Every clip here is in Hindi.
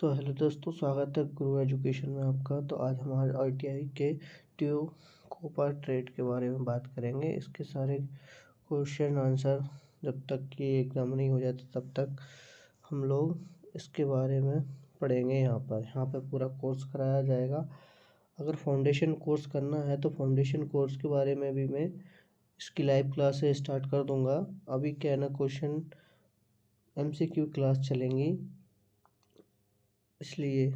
तो हेलो दोस्तों, स्वागत है गुरु एजुकेशन में आपका। तो आज हमारे आईटीआई के ट्यू कोपा ट्रेड के बारे में बात करेंगे। इसके सारे क्वेश्चन आंसर जब तक कि एग्ज़ाम नहीं हो जाता तब तक हम लोग इसके बारे में पढ़ेंगे। यहाँ पर पूरा कोर्स कराया जाएगा। अगर फाउंडेशन कोर्स करना है तो फाउंडेशन कोर्स के बारे में भी मैं इसकी लाइव क्लास से स्टार्ट कर दूँगा। अभी क्या है ना, क्वेश्चन एमसीक्यू क्लास चलेंगी, इसलिए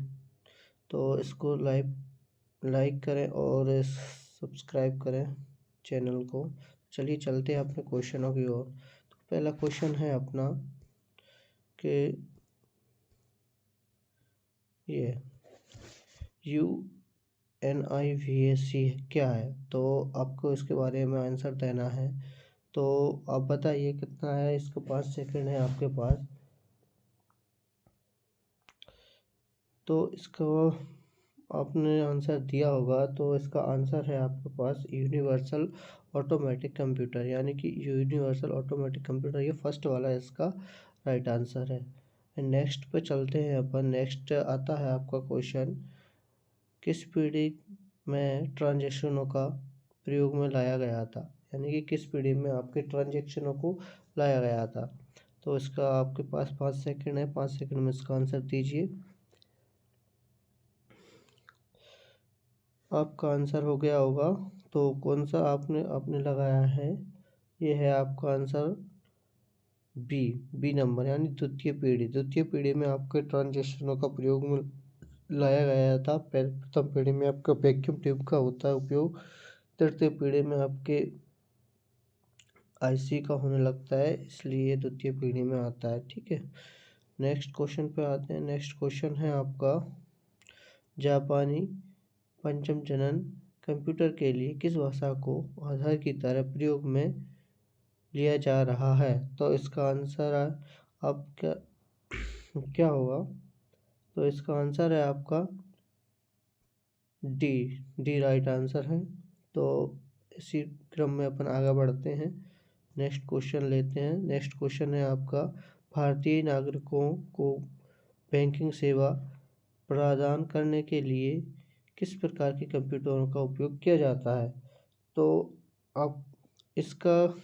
तो इसको लाइक करें और सब्सक्राइब करें चैनल को। चलिए चलते हैं अपने क्वेश्चनों की ओर। तो पहला क्वेश्चन है अपना कि ये UNIVAC क्या है, तो आपको इसके बारे में आंसर देना है। तो आप बताइए कितना है, इसको 5 सेकंड है आपके पास। तो इसको आपने आंसर दिया होगा, तो इसका आंसर है आपके पास यूनिवर्सल ऑटोमेटिक कंप्यूटर, यानी कि यूनिवर्सल ऑटोमेटिक कंप्यूटर, ये फर्स्ट वाला इसका राइट आंसर है। नेक्स्ट पे चलते हैं अपन। नेक्स्ट आता है आपका क्वेश्चन, किस पीढ़ी में ट्रांजैक्शनों का प्रयोग में लाया गया था, यानी कि किस पीढ़ी में आपके ट्रांजैक्शनों को लाया गया था। तो इसका आपके पास 5 सेकंड है, 5 सेकंड में इसका आंसर दीजिए। आपका आंसर हो गया होगा। तो कौन सा आपने लगाया है, ये है आपका आंसर बी नंबर, यानी द्वितीय पीढ़ी में आपके ट्रांजैक्शनों का प्रयोग में लाया गया था। प्रथम पीढ़ी में आपका वैक्यूम ट्यूब का होता है उपयोग। तृतीय पीढ़ी में आपके आईसी का होने लगता है, इसलिए द्वितीय पीढ़ी में आता है। ठीक है, नेक्स्ट क्वेश्चन पे आते हैं। नेक्स्ट क्वेश्चन है आपका, जापानी पंचम जनन कंप्यूटर के लिए किस भाषा को आधार की तरह प्रयोग में लिया जा रहा है। तो इसका आंसर आप क्या होगा। तो इसका आंसर है आपका डी राइट आंसर है। तो इसी क्रम में अपन आगे बढ़ते हैं, नेक्स्ट क्वेश्चन लेते हैं। नेक्स्ट क्वेश्चन है आपका, भारतीय नागरिकों को बैंकिंग सेवा प्रदान करने के लिए किस प्रकार के कंप्यूटरों का उपयोग किया जाता है। तो आप इसका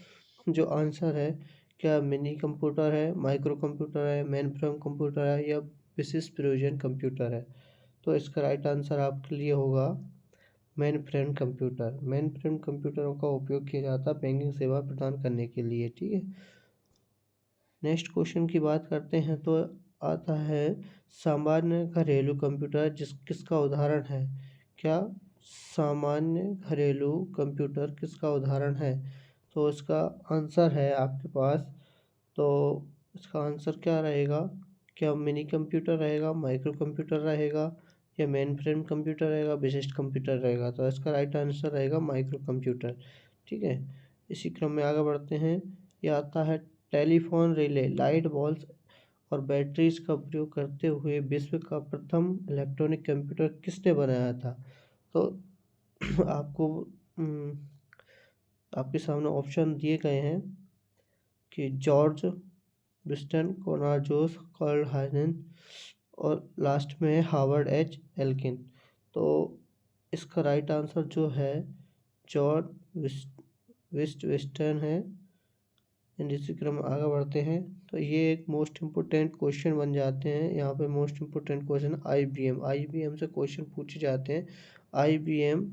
जो आंसर है, क्या मिनी कंप्यूटर है, माइक्रो कंप्यूटर है, मेन फ्रेम कंप्यूटर है, या विशिष्ट प्रयोजन कंप्यूटर है। तो इसका राइट आंसर आपके लिए होगा main frame computer. Main frame कंप्यूटरों का उपयोग किया जाता है बैंकिंग सेवा प्रदान करने के लिए। ठीक है, नेक्स्ट क्वेश्चन की बात करते हैं। तो आता है, सामान्य घरेलू कंप्यूटर किसका उदाहरण है। क्या सामान्य घरेलू कंप्यूटर किसका उदाहरण है। तो इसका आंसर है आपके पास, तो इसका आंसर क्या रहेगा, क्या मिनी कंप्यूटर रहेगा, माइक्रो कंप्यूटर रहेगा, या मेन फ्रेम कंप्यूटर रहेगा, विशिष्ट कंप्यूटर रहेगा। तो इसका राइट आंसर रहेगा माइक्रो कंप्यूटर। ठीक है, इसी क्रम में आगे बढ़ते हैं। ये आता है, टेलीफोन रिले, लाइट बल्ब और बैटरीज का प्रयोग करते हुए विश्व का प्रथम इलेक्ट्रॉनिक कंप्यूटर किसने बनाया था। तो आपको आपके सामने ऑप्शन दिए गए हैं कि जॉर्ज विस्टन, कोनार जोस, कार्ल हाइनेन, और लास्ट में है हार्वर्ड एच एल्किन। तो इसका राइट आंसर जो है जॉर्ज विस्टन है। इसी क्रम में आगे बढ़ते हैं। तो ये एक मोस्ट इम्पोर्टेंट क्वेश्चन बन जाते हैं। यहाँ पे मोस्ट इम्पोर्टेंट क्वेश्चन आईबीएम से क्वेश्चन पूछे जाते हैं। IBM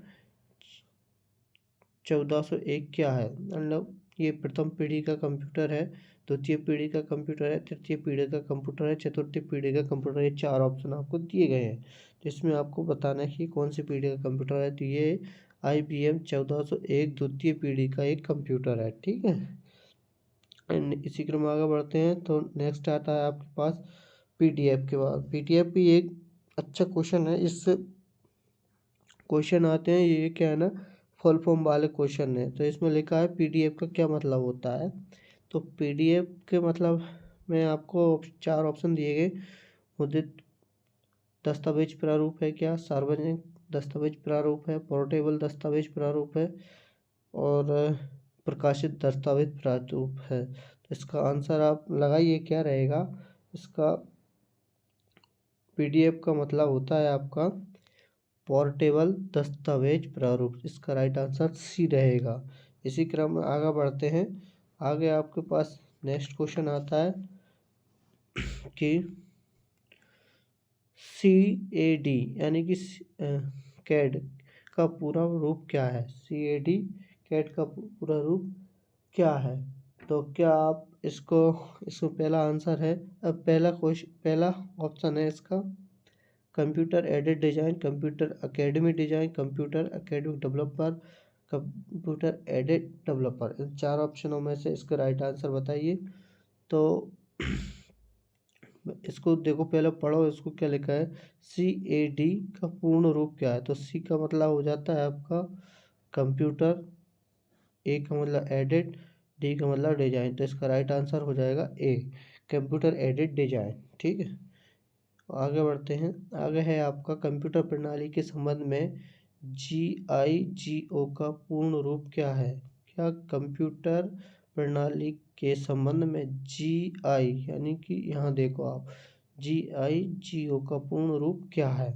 1401 क्या है, मतलब ये प्रथम पीढ़ी का कंप्यूटर है, द्वितीय पीढ़ी का कंप्यूटर है, तृतीय पीढ़ी का कंप्यूटर है, चतुर्थी पीढ़ी का कंप्यूटर है। ये 4 ऑप्शन आपको दिए गए हैं, जिसमें आपको बताना है कि कौन सी पीढ़ी का कंप्यूटर है। तो ये IBM 1401 द्वितीय पीढ़ी का एक कंप्यूटर है। ठीक है, एंड इसी क्रम में आगे बढ़ते हैं। तो नेक्स्ट आता है आपके पास PDF के बाद। PDF भी एक अच्छा क्वेश्चन है। इस क्वेश्चन आते हैं, ये क्या है ना, फुल फॉर्म वाले क्वेश्चन है। तो इसमें लिखा है PDF का क्या मतलब होता है। तो PDF के मतलब में आपको 4 ऑप्शन दिए गए। मुद्रित दस्तावेज प्रारूप है, क्या सार्वजनिक दस्तावेज प्रारूप है, पोर्टेबल दस्तावेज प्रारूप है, और प्रकाशित दस्तावेज प्रारूप है। तो इसका आंसर आप लगाइए क्या रहेगा। इसका पीडीएफ का मतलब होता है आपका पोर्टेबल दस्तावेज प्रारूप। इसका राइट आंसर सी रहेगा। इसी क्रम में आगे बढ़ते हैं। आगे आपके पास नेक्स्ट क्वेश्चन आता है कि CAD यानी कि कैड का पूरा रूप क्या है। CAD कैड का पूरा रूप क्या है। तो क्या आप इसको पहला आंसर है। अब पहला ऑप्शन है इसका computer aided design, computer academy design, computer academic developer, computer aided developer. इन 4 ऑप्शनों में से इसका राइट आंसर बताइए। तो इसको देखो, पहले पढ़ो इसको क्या लिखा है। CAD का पूर्ण रूप क्या है। तो C का मतलब हो जाता है आपका कंप्यूटर, A का मतलब एडिट, D का मतलब डिजाइन। तो इसका राइट आंसर हो जाएगा A, कंप्यूटर एडिट डिजाइन। ठीक है, आगे बढ़ते हैं। आगे है आपका कंप्यूटर प्रणाली के संबंध में GIGO का पूर्ण रूप क्या है। क्या कंप्यूटर प्रणाली के संबंध में GI यानी कि यहाँ देखो आप GIGO का पूर्ण रूप क्या है।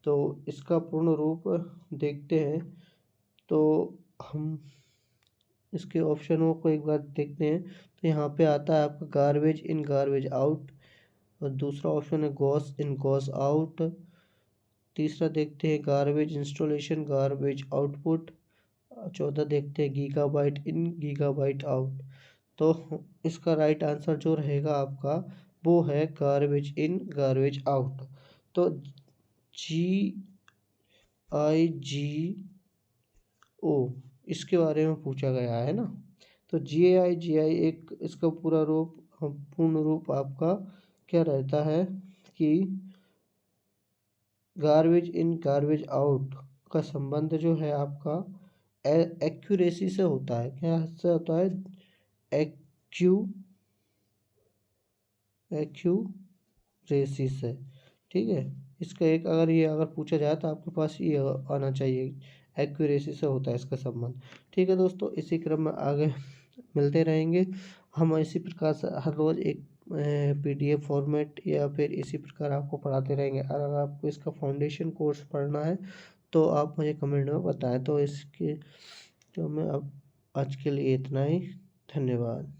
तो इसका पूर्ण रूप देखते हैं। तो हम इसके ऑप्शनों को एक बार देखते हैं। तो यहाँ पे आता है आपका गार्बेज इन गार्बेज आउट, और दूसरा ऑप्शन है गॉस इन गॉस आउट। तीसरा देखते हैं गार्बेज इंस्टॉलेशन गार्बेज आउटपुट। चौथा देखते हैं गीगाबाइट इन गीगाबाइट आउट। तो इसका राइट आंसर जो रहेगा आपका वो है गार्बेज इन गार्बेज आउट। तो GIGO इसके बारे में पूछा गया है ना। तो GI एक इसका पूर्ण रूप आपका क्या रहता है कि गार्बेज इन गार्बेज आउट का संबंध जो है आपका एक्यूरेसी से होता है। क्या से होता है, एक्यूरेसी से। ठीक है, इसका एक अगर पूछा जाए तो आपके पास ये आना चाहिए, एक्यूरेसी से होता है इसका संबंध। ठीक है दोस्तों, इसी क्रम में आगे मिलते रहेंगे। हम इसी प्रकार से हर रोज़ एक PDF फॉर्मेट या फिर इसी प्रकार आपको पढ़ाते रहेंगे। अगर आपको इसका फाउंडेशन कोर्स पढ़ना है तो आप मुझे कमेंट में बताएं। तो मैं अब आज के लिए इतना ही। धन्यवाद।